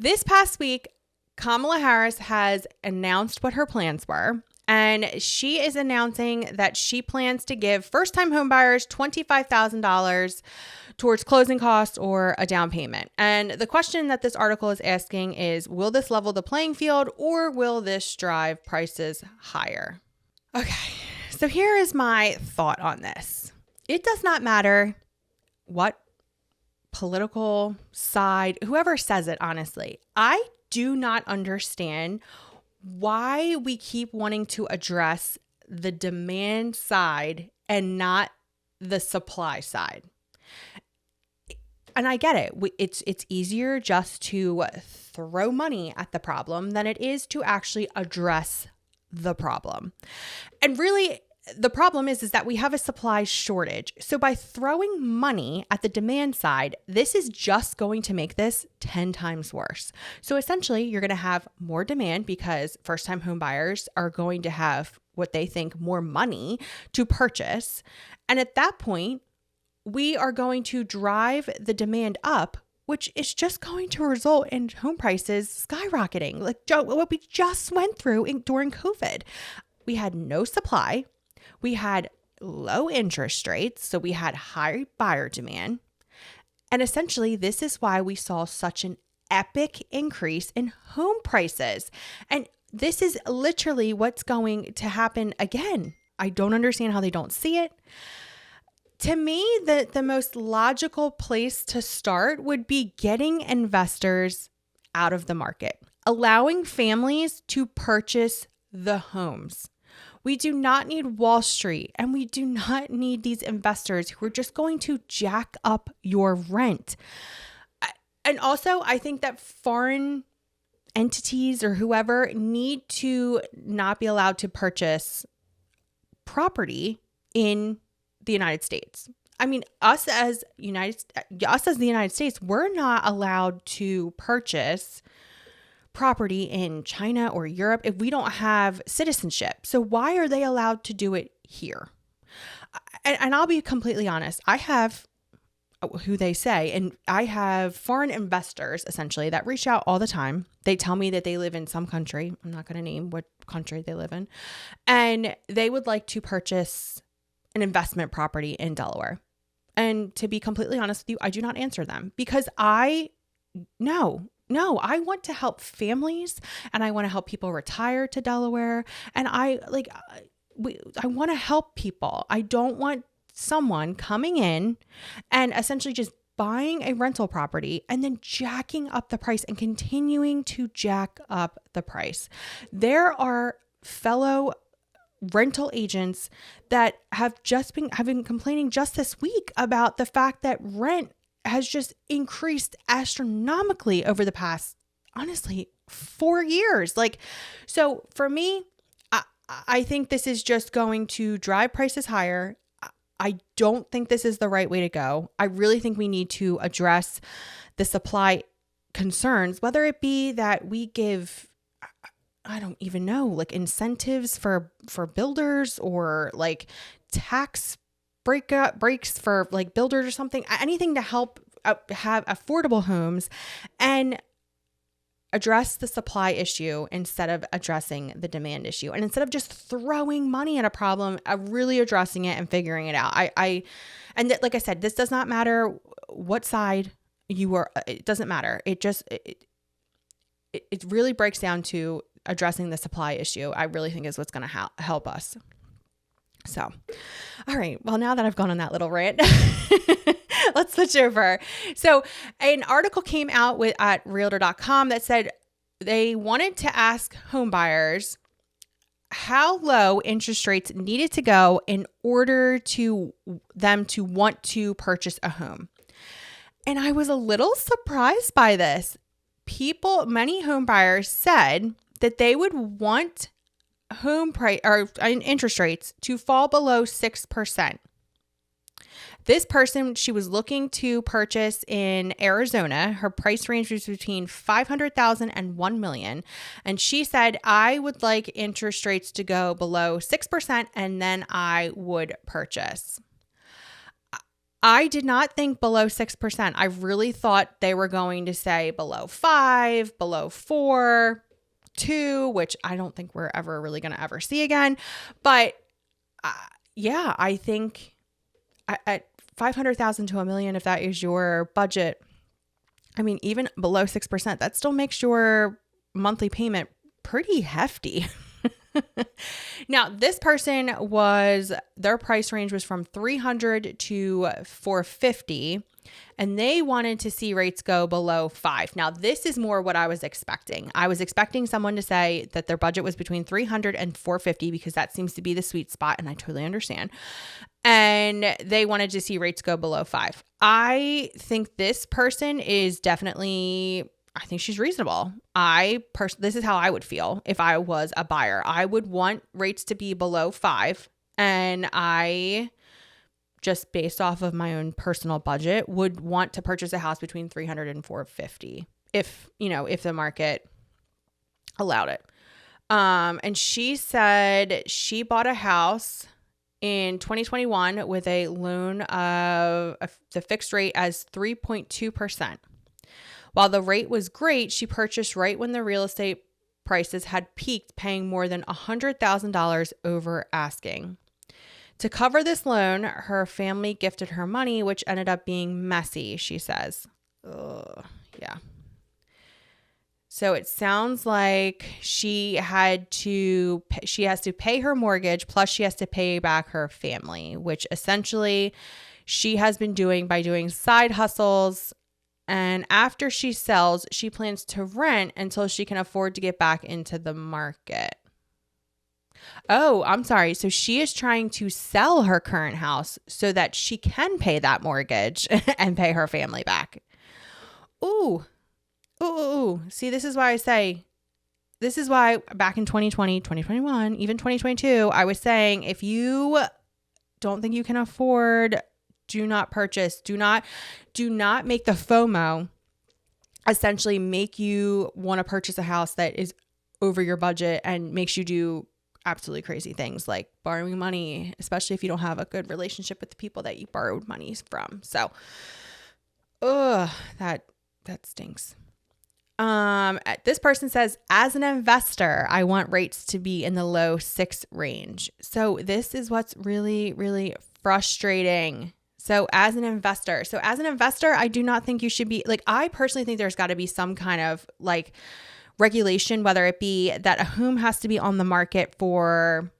This past week, Kamala Harris has announced what her plans were. And she is announcing that she plans to give first-time homebuyers $25,000 towards closing costs or a down payment. And the question that this article is asking is, will this level the playing field or will this drive prices higher? Okay, so here is my thought on this. It does not matter what political side, whoever says it, honestly. I do not understand why we keep wanting to address the demand side and not the supply side. And I get it. It's easier just to throw money at the problem than it is to actually address the problem. And really, the problem is that we have a supply shortage. So by throwing money at the demand side, this is just going to make this 10 times worse. So essentially, you're going to have more demand because first-time home buyers are going to have what they think more money to purchase. And at that point, we are going to drive the demand up, which is just going to result in home prices skyrocketing, like what we just went through during COVID. We had no supply. We had low interest rates, so we had high buyer demand. And essentially, this is why we saw such an epic increase in home prices. And this is literally what's going to happen again. I don't understand how they don't see it. To me, the most logical place to start would be getting investors out of the market, allowing families to purchase the homes. We do not need Wall Street, and we do not need these investors who are just going to jack up your rent. And also, I think that foreign entities or whoever need to not be allowed to purchase property in the United States. I mean, us as the United States, we're not allowed to purchase property in China or Europe if we don't have citizenship. So why are they allowed to do it here? And I'll be completely honest. I have who they say, and I have foreign investors essentially that reach out all the time. They tell me that they live in some country. I'm not going to name what country they live in. And they would like to purchase an investment property in Delaware. And to be completely honest with you, I do not answer them because No, I want to help families and I want to help people retire to Delaware. And I want to help people. I don't want someone coming in and essentially just buying a rental property and then jacking up the price and continuing to jack up the price. There are fellow rental agents that have been complaining just this week about the fact that rent has just increased astronomically over the past, honestly, 4 years. So for me, I think this is just going to drive prices higher. I don't think this is the right way to go. I really think we need to address the supply concerns, whether it be that we give, I don't even know, like incentives for builders or like tax breaks for like builders or something, anything to help have affordable homes and address the supply issue instead of addressing the demand issue. And instead of just throwing money at a problem, really addressing it and figuring it out. Like I said, this does not matter what side you are. It doesn't matter. It really breaks down to addressing the supply issue. I really think is what's going to help us. So, all right. Well, now that I've gone on that little rant, let's switch over. So an article came out at Realtor.com that said they wanted to ask home buyers how low interest rates needed to go in order to them to want to purchase a home. And I was a little surprised by this. Many home buyers said that they would want home price or interest rates to fall below 6%. This person, she was looking to purchase in Arizona. Her price range was between $500,000 and $1 million. And she said, I would like interest rates to go below 6% and then I would purchase. I did not think below 6%. I really thought they were going to say below 5, below 4, 2, which I don't think we're ever really going to ever see again. But yeah, I think at 500,000 to $1 million, if that is your budget, I mean, even below 6%, that still makes your monthly payment pretty hefty. Now, this person their price range was from 300 to 450, and they wanted to see rates go below 5. Now, this is more what I was expecting. I was expecting someone to say that their budget was between 300 and 450 because that seems to be the sweet spot, and I totally understand. And they wanted to see rates go below 5. I think this person is definitely, I think she's reasonable. This is how I would feel if I was a buyer. I would want rates to be below 5, and I, just based off of my own personal budget, would want to purchase a house between 300 and 450 if the market allowed it. And she said she bought a house in 2021 with a loan of the fixed rate as 3.2%. While the rate was great, she purchased right when the real estate prices had peaked, paying more than $100,000 over asking. To cover this loan, her family gifted her money, which ended up being messy, she says. Ugh, yeah. So it sounds like she has to pay her mortgage, plus she has to pay back her family, which essentially she has been doing by doing side hustles. And after she sells, she plans to rent until she can afford to get back into the market. Oh, I'm sorry. So she is trying to sell her current house so that she can pay that mortgage and pay her family back. Ooh. See, this is why back in 2020, 2021, even 2022, I was saying, if you don't think you can afford, do not purchase. Do not make the FOMO essentially make you want to purchase a house that is over your budget and makes you do absolutely crazy things like borrowing money, especially if you don't have a good relationship with the people that you borrowed money from. So, that stinks. This person says, as an investor, I want rates to be in the low 6 range. So this is what's really, really frustrating. So as an investor, I do not think you should be I personally think there's got to be some kind of regulation, whether it be that a home has to be on the market for,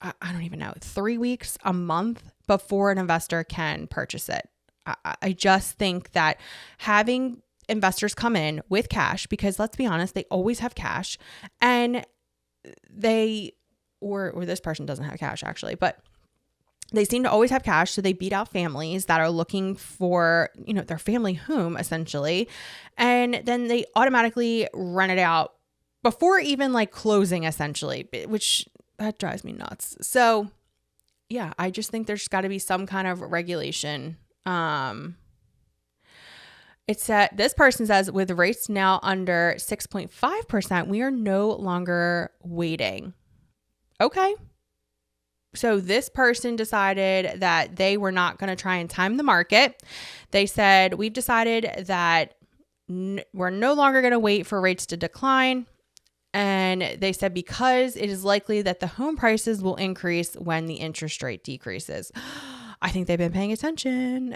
I don't even know, 3 weeks, a month before an investor can purchase it. I just think that having investors come in with cash, because let's be honest, they always have cash, and or this person doesn't have cash actually, but they seem to always have cash. So they beat out families that are looking for, their family home essentially. And then they automatically rent it out before even closing essentially, which that drives me nuts. So yeah, I just think there's got to be some kind of regulation. This person says, with rates now under 6.5%, we are no longer waiting. Okay. So this person decided that they were not going to try and time the market. They said, we've decided that we're no longer going to wait for rates to decline. And they said, because it is likely that the home prices will increase when the interest rate decreases. I think they've been paying attention.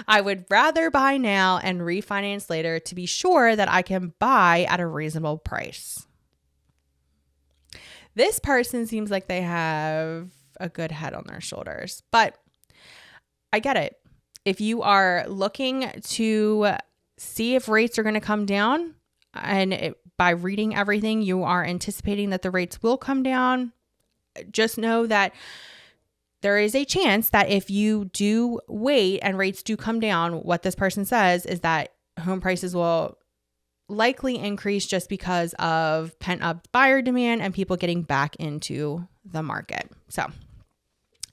I would rather buy now and refinance later to be sure that I can buy at a reasonable price. This person seems like they have a good head on their shoulders, but I get it. If you are looking to see if rates are going to come down, and by reading everything, you are anticipating that the rates will come down, just know that there is a chance that if you do wait and rates do come down, what this person says is that home prices will likely increase just because of pent up buyer demand and people getting back into the market. So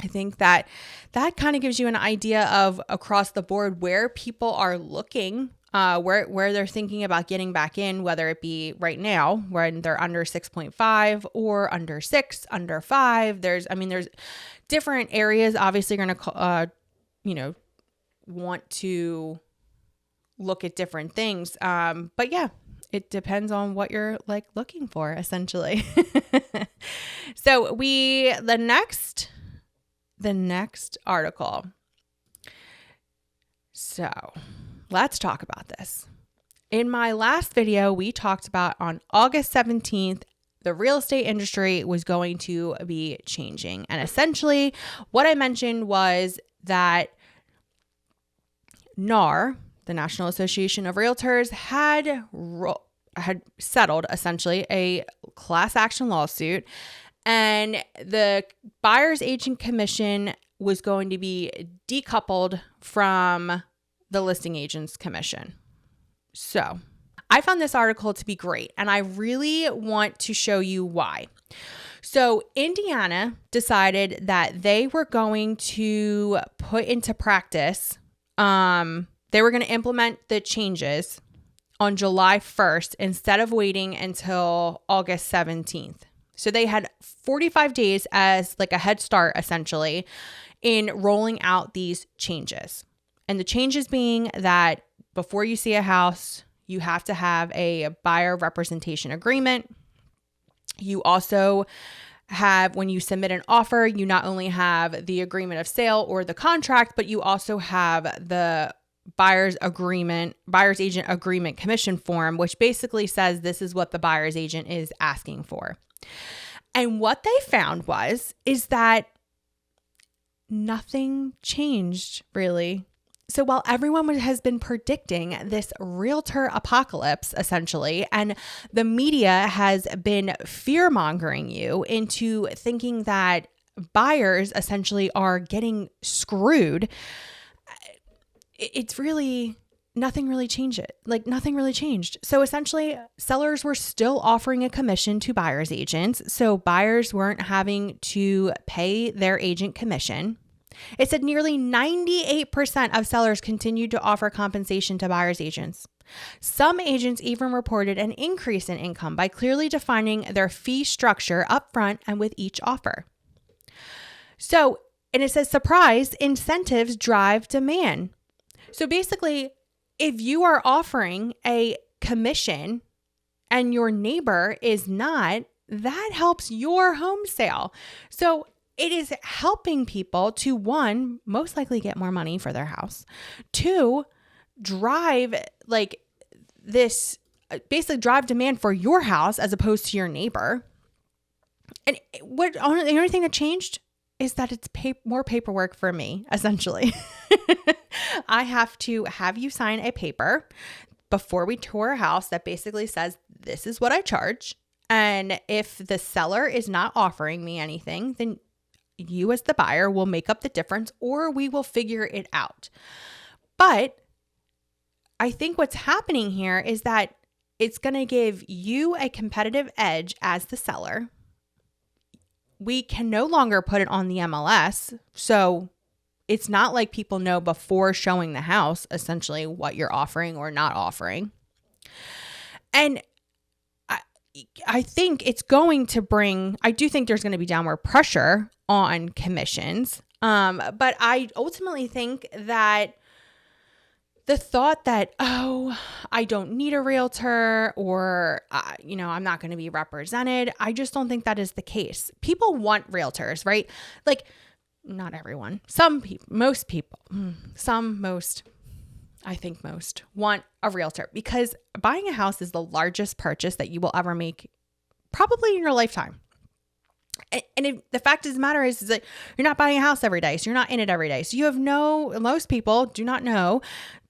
I think that kind of gives you an idea of across the board where people are looking where they're thinking about getting back in, whether it be right now when they're under 6.5 or under 6, under 5. There's different areas obviously going to, want to look at different things. But yeah, it depends on what you're like looking for essentially. So the next article. So let's talk about this. In my last video, we talked about on August 17th, the real estate industry was going to be changing. And essentially what I mentioned was that NAR, the National Association of Realtors, had settled essentially a class action lawsuit, and the buyer's agent commission was going to be decoupled from the listing agent's commission. So I found this article to be great, and I really want to show you why. So Indiana decided that they were going to put into practice, they were going to implement the changes on July 1st instead of waiting until August 17th. So they had 45 days as like a head start essentially in rolling out these changes. And the changes being that before you see a house, you have to have a buyer representation agreement. You also have, when you submit an offer, you not only have the agreement of sale or the contract, but you also have the buyer's agent agreement commission form, which basically says this is what the buyer's agent is asking for. And what they found is that nothing changed really. So while everyone has been predicting this realtor apocalypse essentially, and the media has been fear-mongering you into thinking that buyers essentially are getting screwed, it's really nothing really changed. Nothing really changed. So essentially, sellers were still offering a commission to buyer's agents. So buyers weren't having to pay their agent commission. It said nearly 98% of sellers continued to offer compensation to buyer's agents. Some agents even reported an increase in income by clearly defining their fee structure upfront and with each offer. So, and it says, surprise, incentives drive demand. So basically, if you are offering a commission and your neighbor is not, that helps your home sale. So it is helping people to, one, most likely get more money for their house. Two, drive basically drive demand for your house as opposed to your neighbor. And the only thing that changed is that it's more paperwork for me, essentially. I have to have you sign a paper before we tour a house that basically says, this is what I charge. And if the seller is not offering me anything, then you as the buyer will make up the difference, or we will figure it out. But I think what's happening here is that it's going to give you a competitive edge as the seller. We can no longer put it on the MLS. So it's not like people know before showing the house, essentially, what you're offering or not offering. And I think it's going to I do think there's going to be downward pressure on commissions. But I ultimately think that the thought that, I don't need a realtor, or, I'm not going to be represented. I just don't think that is the case. People want realtors, right? Like, not everyone. Some people, most people, I think most want a realtor, because buying a house is the largest purchase that you will ever make probably in your lifetime. And the fact of the matter is that you're not buying a house every day. So you're not in it every day. So most people do not know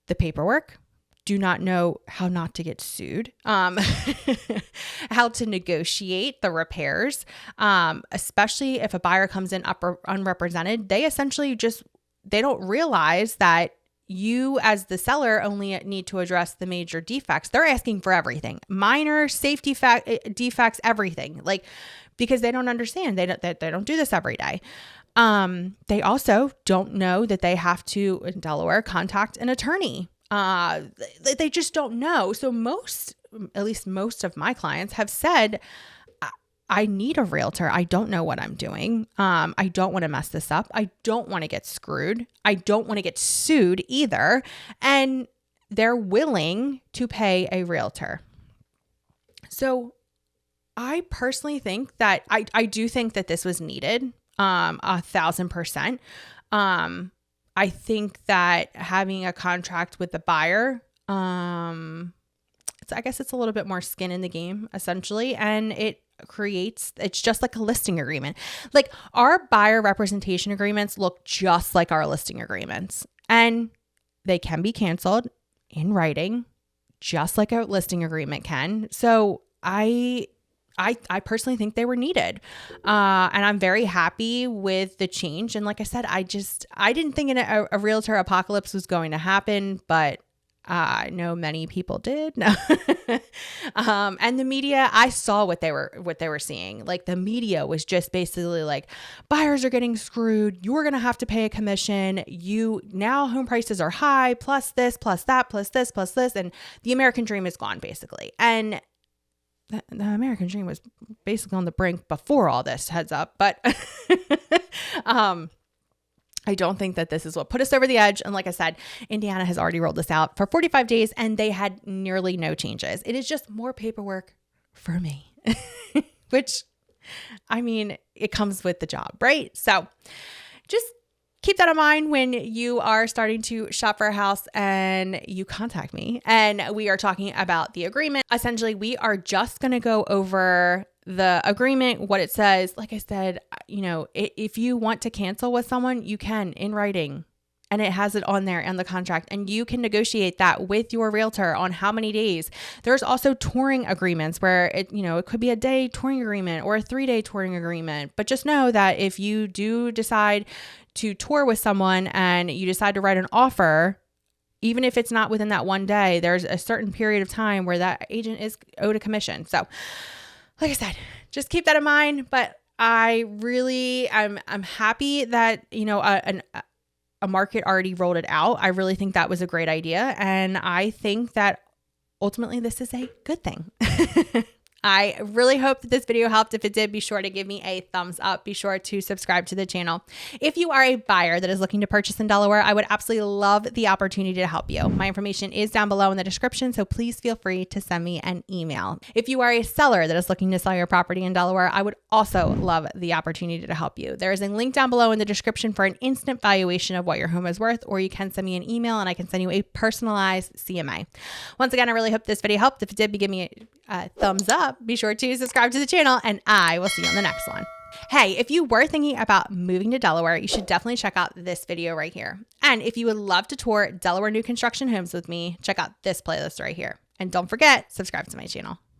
the paperwork, do not know how not to get sued, how to negotiate the repairs, especially if a buyer comes in unrepresented. They essentially they don't realize that you as the seller only need to address the major defects. They're asking for everything, minor safety defects, everything, because they don't understand. They don't do this every day. They also don't know that they have to, in Delaware, contact an attorney They just don't know. So at least most of my clients have said, I need a realtor. I don't know what I'm doing. I don't want to mess this up. I don't want to get screwed. I don't want to get sued either. And they're willing to pay a realtor. So I personally think that I do think that this was needed, 1,000%. I think that having a contract with the buyer, I guess it's a little bit more skin in the game, essentially, and it's just like a listing agreement. Like our buyer representation agreements look just like our listing agreements, and they can be canceled in writing, just like a listing agreement can. So I personally think they were needed. And I'm very happy with the change. And like I said, I didn't think a realtor apocalypse was going to happen, but I know many people did. No. And the media, I saw what they were seeing. Like the media was just basically like, buyers are getting screwed. You're going to have to pay a commission. Now home prices are high, plus this, plus that, plus this, plus this. And the American dream is gone basically. And the American dream was basically on the brink before all this, heads up. But I don't think that this is what put us over the edge. And like I said, Indiana has already rolled this out for 45 days and they had nearly no changes. It is just more paperwork for me, which, I mean, it comes with the job, right? So just keep that in mind when you are starting to shop for a house and you contact me and we are talking about the agreement. Essentially, we are just going to go over the agreement, what it says. Like I said, if you want to cancel with someone, you can in writing, and it has it on there in the contract, and you can negotiate that with your realtor on how many days. There's also touring agreements where it could be a day touring agreement or a 3-day touring agreement. But just know that if you do decide to tour with someone and you decide to write an offer, even if it's not within that one day, there's a certain period of time where that agent is owed a commission. So like I said, just keep that in mind. But I'm happy that, a market already rolled it out. I really think that was a great idea. And I think that ultimately this is a good thing. I really hope that this video helped. If it did, be sure to give me a thumbs up. Be sure to subscribe to the channel. If you are a buyer that is looking to purchase in Delaware, I would absolutely love the opportunity to help you. My information is down below in the description, so please feel free to send me an email. If you are a seller that is looking to sell your property in Delaware, I would also love the opportunity to help you. There is a link down below in the description for an instant valuation of what your home is worth, or you can send me an email and I can send you a personalized CMA. Once again, I really hope this video helped. If it did, give me a thumbs up. Be sure to subscribe to the channel, and I will see you on the next one. Hey, if you were thinking about moving to Delaware, you should definitely check out this video right here. And if you would love to tour Delaware new construction homes with me, check out this playlist right here. And don't forget, subscribe to my channel.